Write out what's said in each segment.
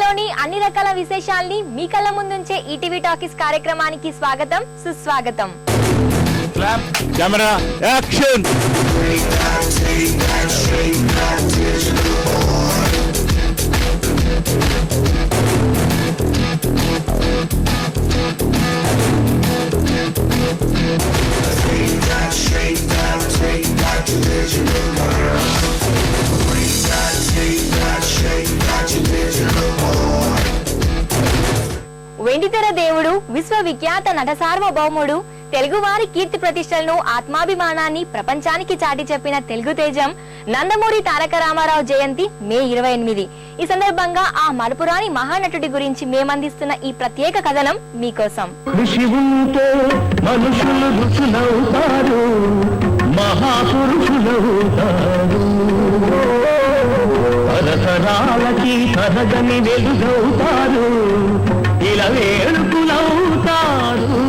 సినిమాలోని అన్ని రకాల విశేషాల్ని మీ కళ్ళ ముందుంచే ఈటీవీ టాకీస్ కార్యక్రమానికి స్వాగతం సుస్వాగతం. Camera action. వెండితెర దేవుడు, విశ్వవిఖ్యాత నట సార్వభౌముడు, తెలుగువారి కీర్తి ప్రతిష్టలను ఆత్మాభిమానాన్ని ప్రపంచానికి చాటి చెప్పిన తెలుగు తేజం నందమూరి తారక రామారావు జయంతి మే 28. ఈ సందర్భంగా ఆ మరపురాని మహానటుడి గురించి మేమందిస్తున్న ఈ ప్రత్యేక కథనం మీకోసం. తరతరాలకి తరగని వెలుగవుతారు, ఇలా వేడుకులవుతారు.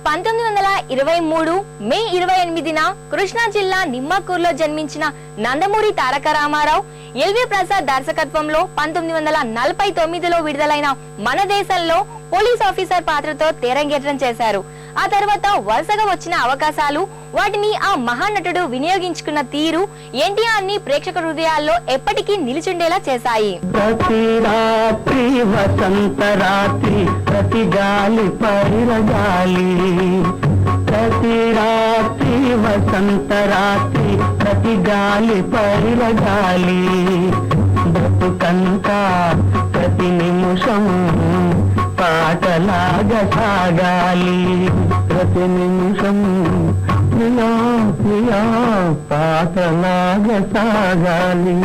1923 మే 28న కృష్ణా జిల్లా నిమ్మకూరులో జన్మించిన నందమూరి తారక రామారావు ఎల్వి ప్రసాద్ దర్శకత్వంలో 1949లో విడుదలైన మన దేశంలో పోలీస్ ఆఫీసర్ పాత్రతో తెరంగేట్రం చేశారు. ఆ తర్వాత వరుసగా వచ్చిన అవకాశాలు, వాటిని ఆ మహానటుడు వినియోగించుకున్న తీరు ఎన్టీఆర్ ని ప్రేక్షక హృదయాల్లో ఎప్పటికీ నిలిచుండేలా చేశాయి. ప్రతి రాత్రి వసంత రాత్రి, ప్రతి గాలి పైరగాలి, ప్రతి రాత్రి వసంత రాత్రి, ప్రతి గాలి పైరగాలి, బ్రతుకంతా ప్రతి నిమిషం పాటలాగా సాగాలి, ప్రతి నిమిషం ప్రియా ప్రియా పాటలాగా సాగాలి,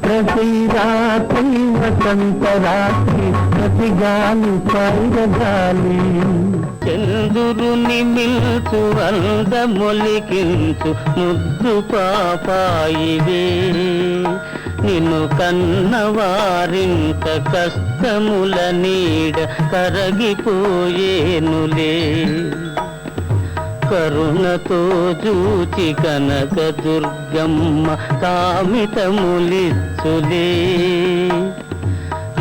ప్రతి రాత్రి వసంత రాత్రి, ప్రతి గాలి పైరగాలి. చంద్రుని మిల్చు అందమొలికించు ముద్దు పాపాయివే, నిన్ను కన్నవారింత కష్టముల నీడ కరగిపోయేనులే, కరుణతో చూచి కనక దుర్గమ్మ కామితములిచ్చులే,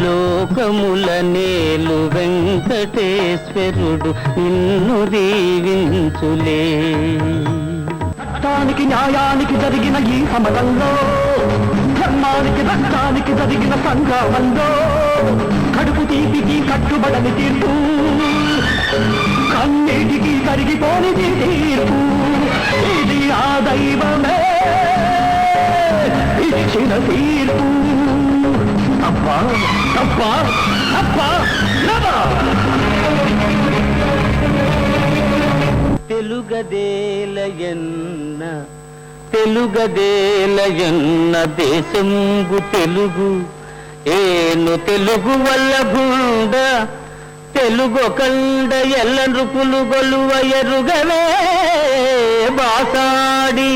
లోకముల నేలు వెంకటేశ్వరుడు నిన్ను దీవించులే. రక్తానికి న్యాయానికి జరిగిన ఈ సమరంలో, ధర్మానికి రక్తానికి జరిగిన సంగ్రామంలో, కడుపు తీపికి కట్టుబడని తీర్పు, కన్నీటికి కరిగిపోని తీర్పు, ఇది ఆ దైవమే ఇచ్చిన తీర్పు. అబ్బా అబ్బా అబ్బా తెలుగదేలయన్న తెలుగదేలయన్న దేశంగు తెలుగు ఏను తెలుగు వల్ల గుండ, తెలుగు కండ ఎల్ల నృపులు గొలువ ఎరుగవే బాసాడి,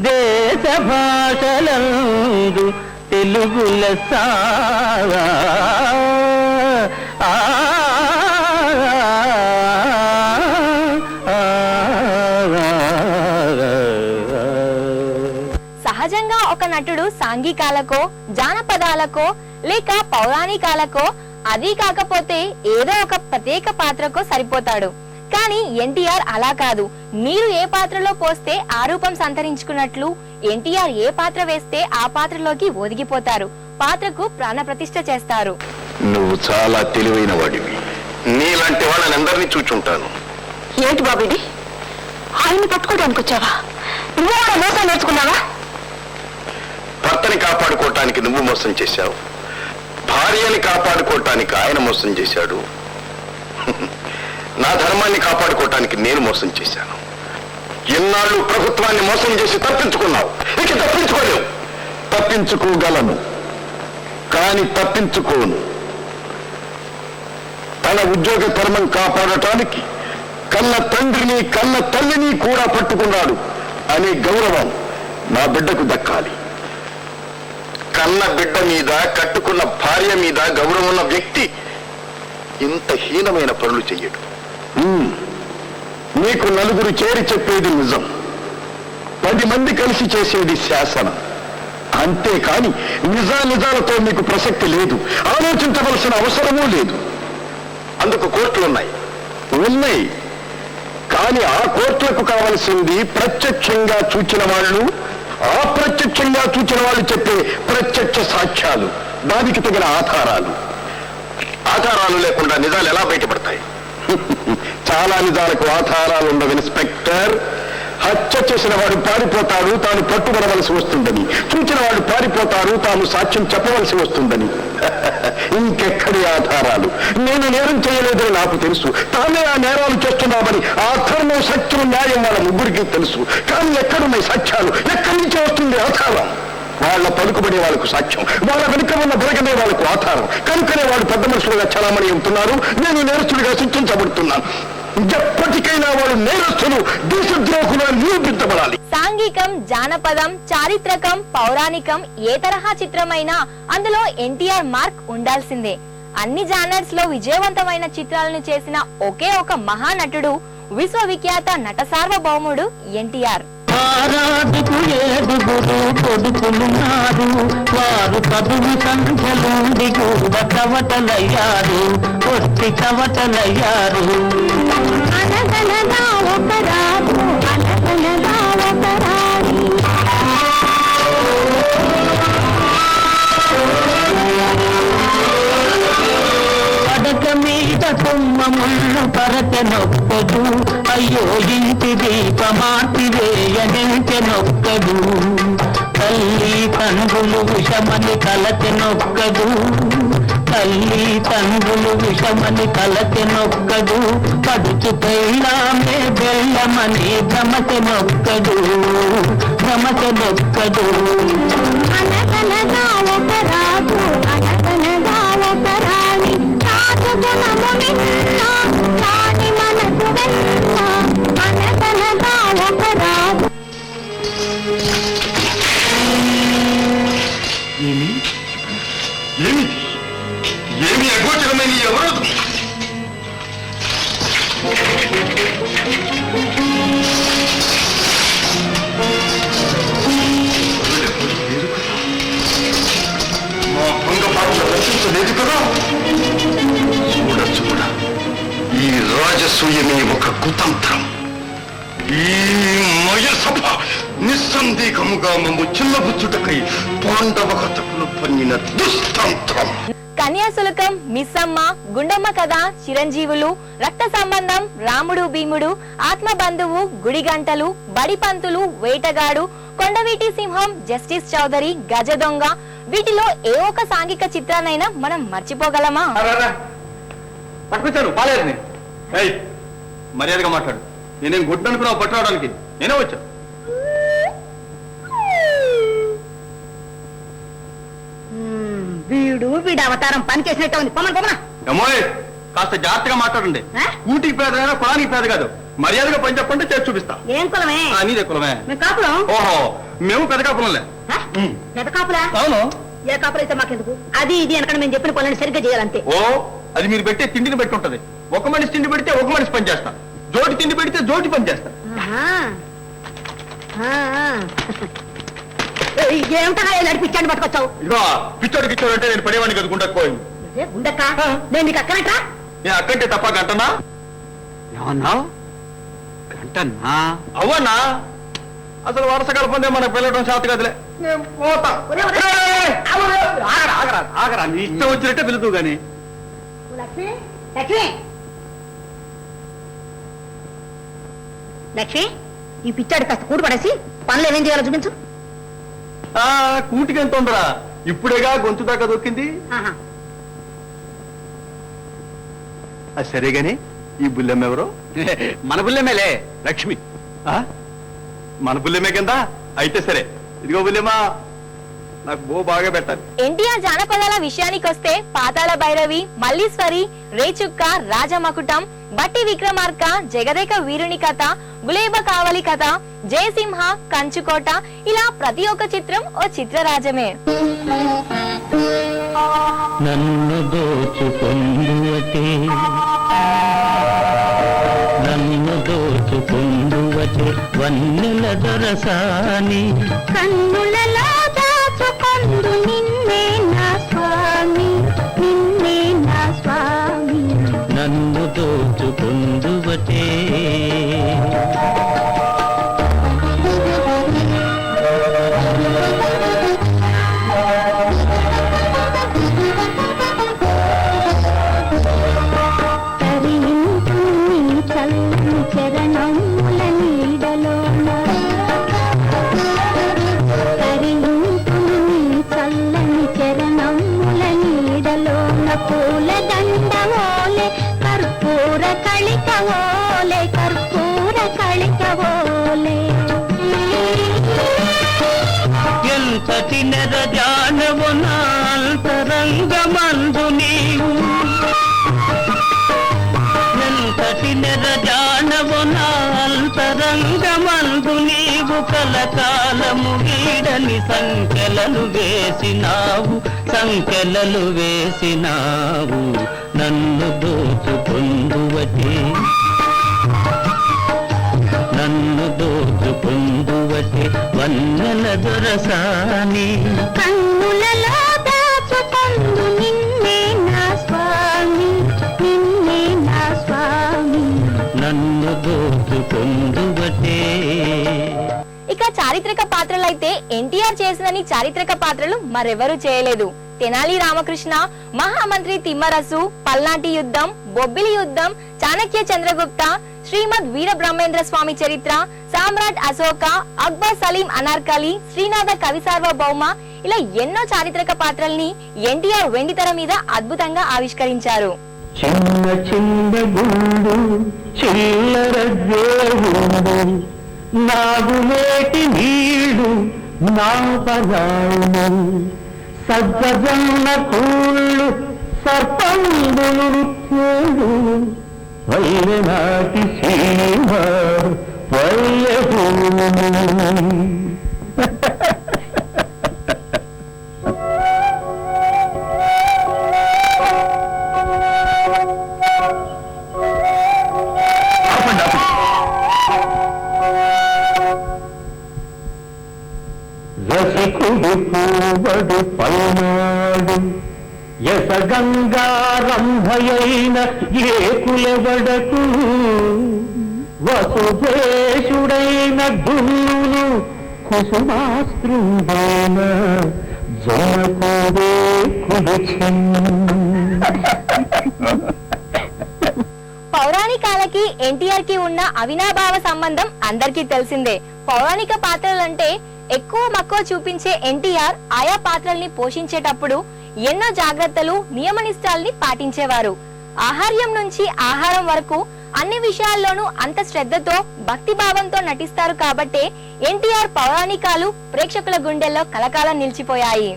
దేశ భాషలందు తెలుగు లెస్స. సహజంగా ఒక నటుడు సాంఘికాలకో, జానపదాలకో, లేక పౌరాణికాలకో, అది కాకపోతే ఏదో ఒక ప్రత్యేక పాత్రకో సరిపోతాడు. కానీ ఎన్టీఆర్ అలా కాదు. నీరు ఏ పాత్రలో పోస్తే ఆ రూపం సంతరించుకున్నట్లు ఎన్టీఆర్ ఏ పాత్ర వేస్తే ఆ పాత్రలోకి ఒదిగిపోతారు, పాత్రకు ప్రాణ ప్రతిష్ఠ చేస్తారు. నువ్వు చాలా తెలివైన వాడివి. నీలాంటి వాళ్ళందరినీ చూచుంటాను. ఏంటి బాబు ఇది? ఆయన్ని పట్టుకోవడానికి వచ్చావా? నువ్వు కూడా మోసం నేర్చుకున్నావా? భర్తని కాపాడుకోవటానికి నువ్వు మోసం చేశావు, భార్యని కాపాడుకోవటానికి ఆయన మోసం చేశాడు, నా ధర్మాన్ని కాపాడుకోవటానికి నేను మోసం చేశాను. ఎన్నాళ్ళు ప్రభుత్వాన్ని మోసం చేసి తప్పించుకున్నావు, ఇక తప్పించుకోలేవు. తప్పించుకోగలను కానీ తప్పించుకోను. తన ఉద్యోగ ధర్మం కాపాడటానికి కన్న తండ్రిని కన్న తల్లిని కూడా పట్టుకున్నాడు అనే గౌరవం నా బిడ్డకు దక్కాలి. కన్న బిడ్డ మీద, కట్టుకున్న భార్య మీద గౌరవం ఉన్న వ్యక్తి ఇంత హీనమైన పనులు చెయ్యడు. నీకు నలుగురు చేరి చెప్పేది నిజం, 10 మంది కలిసి చేసేది శాసనం. అంతేకాని నిజాలతో మీకు ప్రసక్తి లేదు, ఆలోచించవలసిన అవసరమూ లేదు. అందుకు కోర్టులు ఉన్నాయి. కానీ ఆ కోర్టులకు కావలసింది ప్రత్యక్షంగా చూచిన వాళ్ళు, అప్రత్యక్షంగా చూచిన వాళ్ళు చెప్పే ప్రత్యక్ష సాక్ష్యాలు, దానికి తగిన ఆధారాలు లేకుండా నిజాలు ఎలా బయటపడతాయి? చాలా నిజాలకు ఆధారాలు ఉండవు ఇన్స్పెక్టర్. హత్య చేసిన వాడు పారిపోతాడు, తాను పట్టుబడవలసి వస్తుందని. చూచిన వాడు పారిపోతారు, తాను సాక్ష్యం చెప్పవలసి వస్తుందని. ఇంకెక్కడి ఆధారాలు? నేను నేరం చేయలేదని నాకు తెలుసు, తానే ఆ నేరాలు చేస్తున్నామని ఆ ధర్మం, సత్యం, న్యాయం వాళ్ళ ముగ్గురికి తెలుసు. కానీ ఎక్కడున్నాయి సాక్ష్యాలు? ఎక్కడి నుంచి వస్తుంది ఆధారం? వాళ్ళ పలుకుబడే వాళ్ళకు సాక్ష్యం, వాళ్ళ వెనుక ఉన్న బలగనే వాళ్ళకు ఆధారం. కనుకనే వాళ్ళు పెద్ద మనుషులుగా చలామణి అవుతున్నారు, నేను నేరస్తుడిగా శిక్షించబడుతున్నాను. ఎప్పటికైనా వాళ్ళు నేరస్తులు, దేశద్రోహులు నిరూపించబడాలి. సాంఘికం, జానపదం, చారిత్రకం, పౌరాణికం ఏ తరహా చిత్రమైనా అందులో ఎన్టీఆర్ మార్క్ ఉండాల్సిందే. అన్ని జానర్స్ లో విజయవంతమైన చిత్రాలను చేసిన ఒకే ఒక మహానటుడు, విశ్వవిఖ్యాత నట సార్వభౌముడు ఎన్టీఆర్. ఆరాధకు 7 కొడుకులున్నారు, వారు చదువు సంఖ్యలుండి కూడా కవటలయ్యారు, ఒట్టి కవటలయ్యారు. పడక మీద కొమ్మ ముళ్ళు పరచెనొక్కడు, అయ్యో ఇంటి దీపమార్తి వేయనెంచెనొక్కడు. తల్లి తండ్రులు విషమని కలచెనొక్కడు, తల్లి తండ్రులు విషమని కలచెనొక్కడు. పడుచు పెళ్ళామే బెల్లమని భ్రమచెనొక్కడు. ఏమి అగోచరమైన ఎవరు? మా భంగపాటును రక్షించలేదు కదా? చూడ ఈ రాజసూయమే ఒక కుతంత్రం. ఈ మయసభ నిస్సందేహముగా మమ్ము చిన్నబుచ్చుటకై పాండవ కథకులు పన్నిన దుస్తంత్రం. కన్యాశుల్కం, మిస్సమ్మ, గుండమ్మ కథ, చిరంజీవులు, రక్త సంబంధం, రాముడు భీముడు, ఆత్మబంధువు, గుడిగంటలు, బడిపంతులు, వేటగాడు, కొండవీటి సింహం, జస్టిస్ చౌదరి, గజ దొంగ, వీటిలో ఏ ఒక్క సాంఘిక చిత్రాన్నైనా మనం మర్చిపోగలమా? పట్టుకొచ్చాను పాలేరుని. మర్యాదగా మాట్లాడు. నేనేం గుడ్డనుకున్నావు పట్టుకోవడానికి? నేనే వచ్చా. వీడి అవతారం పనిచేసినట్టు ఉంది. అమ్మోయ్, కాస్త జాగ్రత్తగా మాట్లాడండి. ఊటికి పేదైనా కులానికి పేద కాదు. మర్యాదగా పని చెప్పంటే చేసి చూపిస్తా. ఏం కులమే? నీదే కులమే. ఓహో, మేము పెద్ద కాపులంలే. పెద్ద కాపులా? అవును. ఏ కాపులు అయితే మాకెందుకు? అది ఇది అనకుండా మేము చెప్పిన పనులను సరిగ్గా చేయాలంతే. ఓ, అది మీరు పెట్టే తిండిని బట్టి ఉంటది. ఒక మనిషి తిండి పెడితే ఒక మనిషి పని చేస్తా, జోటి తిండి పెడితే జోటి పని చేస్తా. ఏమిటా పిచ్చాన్ని పట్టుకొచ్చావు? ఇదిగో పిచ్చోడు గిచ్చోడు అంటే నేను పడేవాడిని కదా గుండెక్కోయింది. గుండెక్క? నేను నీకు అక్కనట్రా? నేను అక్కంటే తప్ప గంటనా? ఏమన్నా గంటన్నా? అవ్వన్నా, అసలు వరుస కలపందే మనకు పిల్లడం శాత కదలే. నేను పోతా. ఆగరా, నీ ఇష్టం వచ్చినట్టే పిలుతూ గాని. లక్ష్మి, లక్ష్మి, లక్ష్మి, ఈ పిచ్చాడు కాస్త కూడు పడేసి పనులు ఏమేం చేయాలో చూపించు. కూటికి ఎంత ఉందరా? ఇప్పుడేగా గొంతు దాకా దొక్కింది. అది సరే గాని ఈ బుల్లెమ్మ ఎవరు? మన బుల్లెమేలే, లక్ష్మి. మన బుల్లెమ్మే కింద అయితే సరే. ఇదిగో బుల్లెమ్మ, నాకు బో బాగా పెట్టాలి. ఎన్టీఆర్ జానపదాల విషయానికొస్తే పాతాళ భైరవి, మల్లీశ్వరి, రేచుక్క, రాజమకుటం, బట్టి విక్రమార్క, జగదేక వీరుని కథ, గులేబ కావలి కథ, జయసింహ, కంచుకోట, ఇలా ప్రతి ఒక్క చిత్రం ఓ చిత్రరాజమే. నన్ను దోచుకుందువటే, నన్ను దోచుకుందువటే వన్నెల దొరసాని, కన్నులలో దాచుకుందువటే పొందు నిన్నే నా స్వామి, నిన్నే నా స్వామి. నన్ను దోచుకుందువటే తరింపు నీ చల్లని చరణముల నీడలోన, తరింపు నీ చల్లని చరణముల నీడలోన, పూల దండవోలే కర్పూర కళికవోలే, కర్పూర కళికవోలే. ఎంతటి నెరజానవు నా అంతరంగమందు నీవు, ఎంతటి నెరజానవు నా అంతరంగమందు నీవు, కలకాలము వీడని సంఖ్యలను వేసినావు, సంఖ్యలను వేసినావు. నన్ను దోచుకుందువటే, నన్ను దోచుకుందువటే వన్నెల దొరసాని. కన్నులలో దాచుకొందు నిన్నే నా స్వామి, నిన్నే నా స్వామి. నన్ను దోచుకుందువటే. ఇక చారిత్రక పాత్రలైతే ఎన్టీఆర్ చేసినని చారిత్రక పాత్రలు మరెవరూ చేయలేదు. తెనాలి రామకృష్ణ, మహామంత్రి తిమ్మరసు, పల్నాటి యుద్ధం, బొబ్బిలి యుద్ధం, చాణక్య చంద్రగుప్త, శ్రీమద్ వీర బ్రహ్మేంద్ర స్వామి చరిత్ర, సామ్రాట్ అశోక, అక్బర్ సలీం అనార్కలి, శ్రీనాథ కవి సార్వభౌమ, ఇలా ఎన్నో చారిత్రక పాత్రల్ని ఎన్టీఆర్ వెండితెర మీద అద్భుతంగా ఆవిష్కరించారు. చిన్న చిన్న గుండు చిల్లర దేవుడు, నాగులేటి నీడు నా పరాణు, సజ్జన్న కూళ్ళు సర్పందులు చేడు, పల్లెనాటి సీమ పల్లెటూరు. రసికుడు పూవడు పల్నాడు, యసగంగారంభయైన ఏకులవడకు, వసుదేశుడైన దున్నును కుసుమాస్త్రుడైన జనకోడే కులుచన్. పౌరాణికాలకి ఎన్టీఆర్ కి ఉన్న అవినాభావ సంబంధం అందరికీ తెలిసిందే. పౌరాణిక పాత్రలంటే ఎక్కువ మక్కువ చూపించే ఎన్టీఆర్ ఆయా పాత్రల్ని పోషించేటప్పుడు ఎన్నో జాగ్రత్తలు, నియమనిష్టాల్ని పాటించేవారు. ఆహార్యం నుంచి ఆహారం వరకు అన్ని విషయాల్లోనూ అంత శ్రద్ధతో, భక్తి భావంతో నటిస్తారు కాబట్టే ఎన్టీఆర్ పౌరాణికాలు ప్రేక్షకుల గుండెల్లో కలకాలం నిలిచిపోయాయి.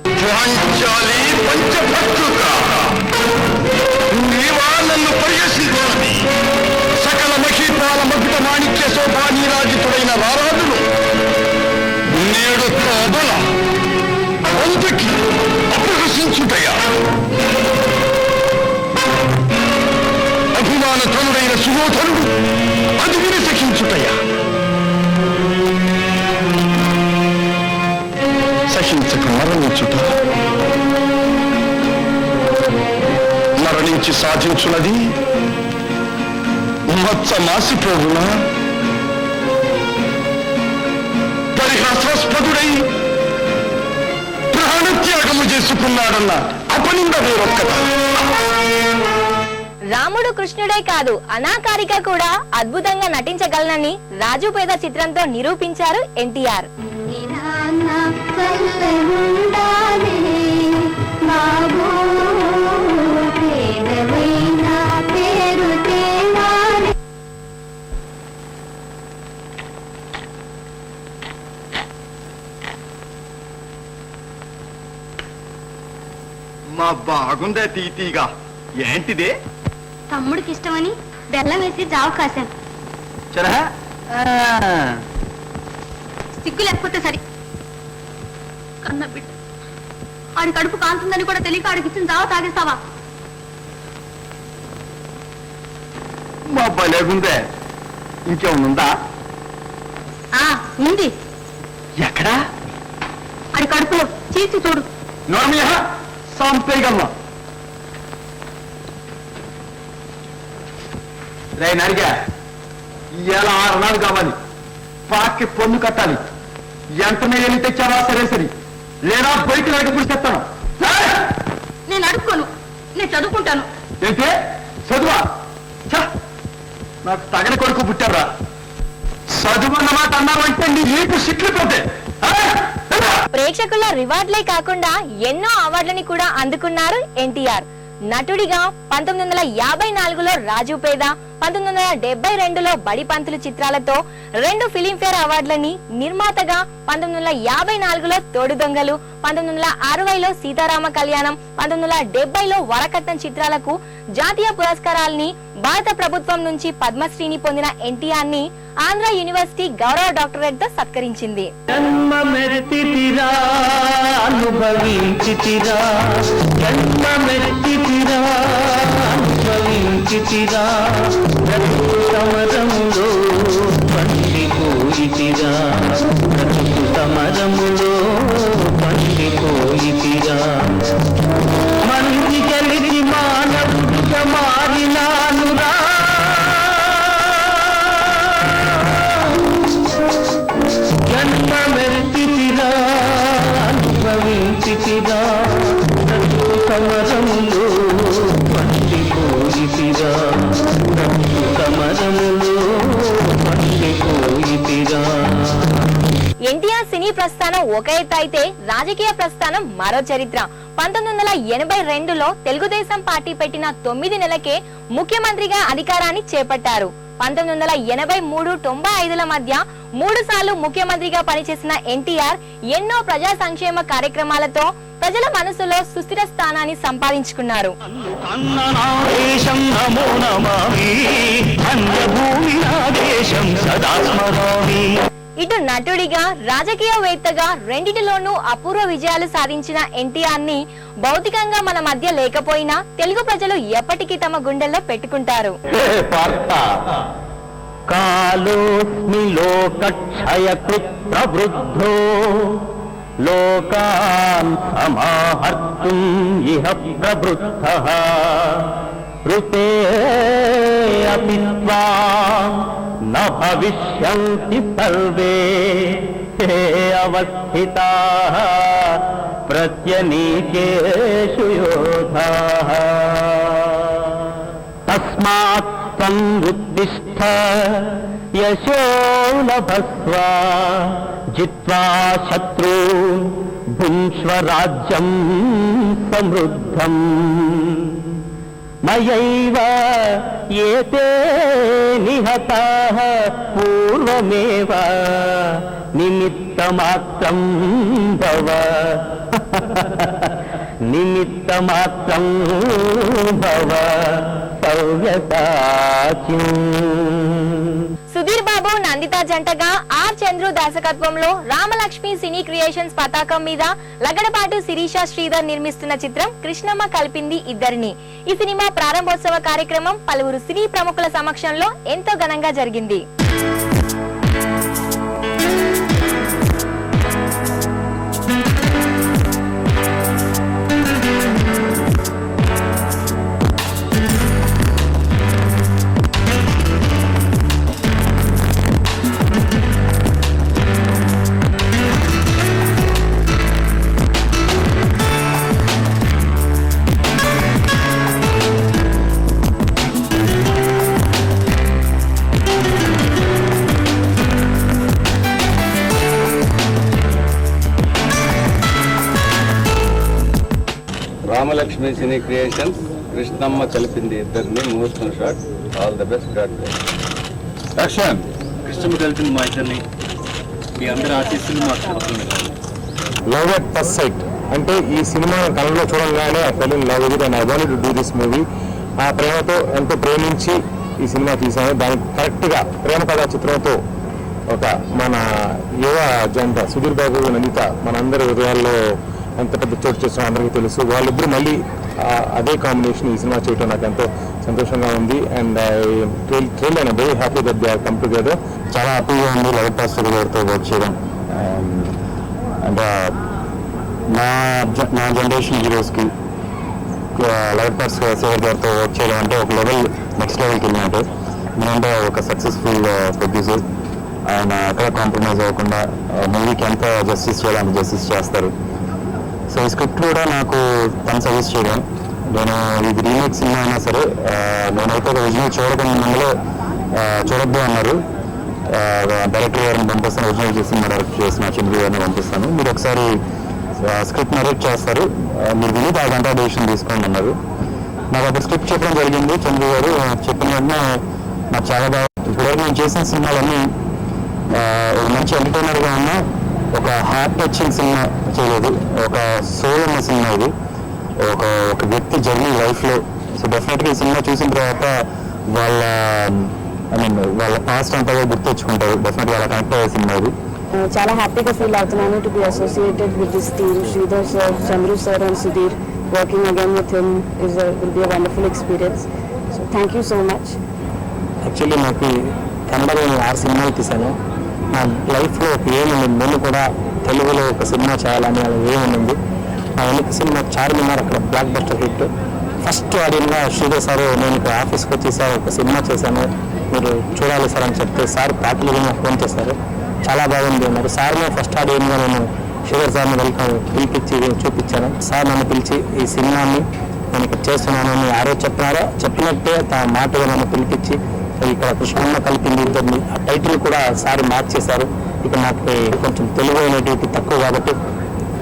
సకల మహీపాల మధుర మాణిక్య శోభానీరాజితుడైన రారాజులు నేడు తోబల వంతుకి అపహసించుటయా, అభిమాన తనుడైన సుయోధనుడు అది విని సహించుటయా, సహించక మరణించుట, మరణించి సాధించున్నది మత్స మాసిపోవునా, పరిహాసాస్పదుడై ప్రాణత్యాగము చేసుకున్నాడన్న అపనింద వేరొక్కదా. రాముడు కృష్ణుడే కాదు, అనాకారిక కూడా అద్భుతంగా నటించగలనని రాజు పేద చిత్రంతో నిరూపించారు ఎన్టీఆర్. మా బాగుందే తీతీగా. ఏంటిదే? తమ్ముడికి ఇష్టమని బెల్లం వేసి జావ కాశాను. చరా సిగ్గు లేకపోతే సరి. కన్న బిడ్డ ఆడి కడుపు కాలుతుందని కూడా తెలియక ఆడికి ఇచ్చిన జావ తాగేస్తావా? మా భలేగుందే. ఇంకేముందా? ఉంది. ఎక్కడా? ఆడి కడుపులో చీల్చి చూడు. నోర్మియా సంపేయగలమా రే నడిగా ఇవాళ 6 నాడు కావాలి పాక్కి పొన్ను కట్టాలి ఎంత మీద తెచ్చావా సరే సరి లేదా బయట లేకపోతే చెప్తాను నేను అడుక్కోను, నేను చదువుకుంటాను. ఏంటే చదువా నాకు తగని కొడుకు పుట్టారా చదువు అన్నమాట అన్నావంటే నీ నీకు సిక్కిపోతే ప్రేక్షకుల రివార్డులే కాకుండా ఎన్నో అవార్డులని కూడా అందుకున్నారు ఎన్టీఆర్. నటుడిగా 1954లో రాజు పేద, 1972లో బడి పంతులు చిత్రాలతో 2 ఫిలింఫేర్ అవార్డులని, నిర్మాతగా 1954లో తోడు దొంగలు, 1960లో సీతారామ కళ్యాణం, 1970లో వరకట్నం చిత్రాలకు జాతీయ పురస్కారాల్ని, భారత ప్రభుత్వం నుంచి పద్మశ్రీని పొందిన ఎన్టీఆర్ ని ఆంధ్ర యూనివర్సిటీ గౌరవ డాక్టరేట్ తో సత్కరించింది. జన్మమెత్తితిరా అనుభవించితిరా, జన్మమెత్తితిరా అనుభవించితిరా, బ్రతుకు సమరములో పండిపోయితిరా, బ్రతుకు సమరములో పండిపోయితిరా, మంచి కలిసి మానవుడిగా మారినానురా, జన్మమెత్తితిరా అనుభవించితిరా, బ్రతుకు సమరములో పండిపోయితిరా, బ్రతుకు సమరములో పండిపోయితిరా. ఎన్టీఆర్ సినీ ప్రస్థానం ఒక ఎత్తు అయితే రాజకీయ ప్రస్థానం మరో చరిత్ర. 1982లో తెలుగుదేశం పార్టీ పెట్టిన 9 నెలలకే ముఖ్యమంత్రిగా అధికారాన్ని చేపట్టారు. 1983-95ల మధ్య 3 సార్లు ముఖ్యమంత్రిగా పనిచేసిన ఎన్టీఆర్ ఎన్నో ప్రజా సంక్షేమ కార్యక్రమాలతో ప్రజల మనసులో సుస్థిర స్థానాన్ని సంపాదించుకున్నారు. ఇటు నటుడిగా, రాజకీయవేత్తగా రెండిటిలోనూ అపూర్వ విజయాలు సాధించిన ఎన్టీఆర్ ని భౌతికంగా మన మధ్య లేకపోయినా తెలుగు ప్రజలు ఎప్పటికీ తమ గుండెల్లో పెట్టుకుంటారు. కాలోస్మి లోకక్షయకృత్ ప్రవృద్ధో లోకాన్ సమాహర్తుం ఇహ ప్రవృత్తః ఋతే అపి త్వాం న భవిష్యంతి సర్వే హే అవస్థితాః ప్రత్యనీకేషు యోధాః తస్మాత్ సంఉత్తిష్ఠ యశో లభస్వ జిత్వా శత్రూన్ భుంక్ష్వ రాజ్యం సమృద్ధం మయైవ ఏతే నిహతాః పూర్వమేవ నిమిత్తమాత్రం భవ నిమిత్తమాత్రం భవ సవ్యసాచిం. సుధీర్ బాబు, నందిత జంటగా ఆర్ చంద్రు దర్శకత్వంలో రామలక్ష్మి సినీ క్రియేషన్స్ పతాకం మీద లగడపాటు శిరీష శ్రీధర్ నిర్మిస్తున్న చిత్రం కృష్ణమ్మ కలిపింది ఇద్దరిని. ఈ సినిమా ప్రారంభోత్సవ కార్యక్రమం పలువురు సినీ ప్రముఖుల సమక్షంలో ఎంతో ఘనంగా జరిగింది. రామలక్ష్మి సినీ క్రియేషన్స్ కృష్ణమ్మ కలిపింది ఇద్దరిని motion shot. All the best. God action. Krishnamma కలిపింది మా ఇద్దరిని. మీ అందరి ఆశీస్సులు మాకు లవ్ ఎట్ ఫస్ట్ సైట్ అంటే ఈ సినిమా కళలో చూడంగానే I fell in love with and I wanted to do this movie. ఆ ప్రేమతో ఎంతో ప్రేమించి ఈ సినిమా తీసాను. దానికి కరెక్ట్గా ప్రేమ కథా చిత్రంతో ఒక మన యువ జంట సుధీర్ బాబు, నందిత మనందరి హృదయాల్లో ఎంత పెద్ద చోటు చేస్తున్నా అందరికీ తెలుసు. వాళ్ళిద్దరూ మళ్ళీ అదే కాంబినేషన్ ఈ సినిమా చేయడం నాకు ఎంతో సంతోషంగా ఉంది. And I thrilled and very happy that they are come together. చాలా హ్యాపీగా ఉంది లవ్ పాస్టర్ గారితో వర్క్ చేయడం. అండ్ నా జనరేషన్ హీరోస్కి లైఫ్ పార్ట్స్ సేవర్ గారితో వర్క్ చేయడం అంటే ఒక లెవెల్ నెక్స్ట్ లెవెల్కి వెళ్ళినట్టు. ఎందుకంటే ఒక సక్సెస్ఫుల్ ప్రొడ్యూసర్, ఆయన ఎక్కడ కాంప్రమైజ్ అవ్వకుండా మూవీకి ఎంత జస్టిస్ చేయాలని జస్టిస్ చేస్తారు. సో ఈ స్క్రిప్ట్ కూడా నాకు తను సజెస్ట్ చేయడం, నేను ఇది రీమేక్ సినిమా అయినా సరే నేనైతే ఒక ఒరిజినల్ చూడకుండా ముందులో చూడొద్దు అన్నారు. డైరెక్టర్ గారిని పంపిస్తాను, ఒరిజినల్ సినిమా డైరెక్ట్ చేసిన చంద్రు గారిని పంపిస్తాను, మీరు ఒకసారి స్క్రిప్ట్ నరేట్ చేస్తారు, మీరు విని 10 గంటల డెసిషన్ తీసుకోండి అన్నారు. నాకు అప్పుడు స్క్రిప్ట్ చెప్పడం జరిగింది. చంద్రు గారు చెప్పిన వెంటనే నాకు చాలా బాగా, ఇప్పటివరకు నేను చేసిన సినిమాలన్నీ ఒక మంచి ఎంటర్టైనర్గా ఉన్న ఒక హార్ట్ టచింగ్ సినిమా చేయలేదు, ఒక సోల్ ఉన్న సినిమా ఇది, ఒక వ్యక్తి జర్నీ లైఫ్లో. సో డెఫినెట్గా ఈ సినిమా చూసిన తర్వాత వాళ్ళ పాస్ట్ అంతా గుర్తొచ్చుకుంటారు. డెఫినెట్గా అలా కనెక్ట్ అయ్యే సినిమా ఇది. చాలా హ్యాపీగా ఫీల్ అవుతున్నాను to be associated with this team. Sridhar sir, Chandru sir and Sudheer, working again with him will be a wonderful experience. So thank you so much. Actually నాకు కన్నడలో 6 సినిమాలు తీశాను. నా లైఫ్లో ఒక ఏం ఉంది, నేను కూడా తెలుగులో ఒక సినిమా చేయాలని అలా ఏముంది. నా వెనక సినిమా చార్మినార్ అక్కడ బ్లాక్ బస్టర్ హిట్. ఫస్ట్ ఆడియన్గా శ్రీధర్ సార్, నేను ఇక్కడ ఆఫీస్కి వచ్చి సార్ ఒక సినిమా చేశాను, మీరు చూడాలి సార్ అని చెప్తే సార్ పార్టీలో ఫోన్ చేశారు, చాలా బాగుంది అన్నారు. సార్నే ఫస్ట్ ఆడియన్గా నేను శ్రీధర్ సార్ని పిలిపించి చూపించాను. సార్ నన్ను పిలిచి ఈ సినిమాని నేను ఇక్కడ చేస్తున్నాను అని ఆ రోజు చెప్పినట్టే తన మాటగా నన్ను పిలిపించి ఇక్కడ కృష్ణమ్మ కలిపింది ఇద్దరిని, ఆ టైటిల్ కూడా సార్ మార్చేశారు. ఇక నాకు కొంచెం తెలుగు అనేటివి తక్కువ కాబట్టి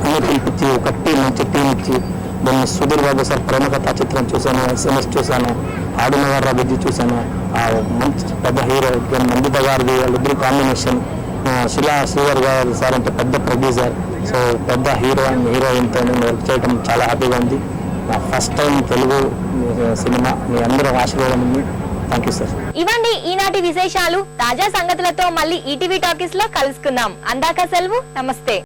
అన్నీ పిలిపించి ఒక మంచి టీం ఇచ్చి దాన్ని సుధీర్ బాబు సార్ ప్రేమకథా చిత్రం చూశాను, SMS చూశాను, ఆడునగర్ బుద్ధి చూశాను, ఆ మంచి పెద్ద హీరో మందిత గారిది వాళ్ళిద్దరు కాంబినేషన్, శ్రీధర్ గారు సార్ అంటే పెద్ద ప్రొడ్యూసర్. సో పెద్ద హీరో అండ్ హీరోయిన్తో నేను వర్క్ చేయడం చాలా హ్యాపీగా ఉంది. నా ఫస్ట్ టైం తెలుగు సినిమా, మీ అందరూ ఆశీర్వాదం ఉంది. Thank you sir. ఇవండి ఈనాటి విశేషాలు. తాజా సంగతులతో మళ్ళీ ఈటీవీ టాకీస్ లో కలుసుకుందాం. అందాక సెలవు, నమస్తే.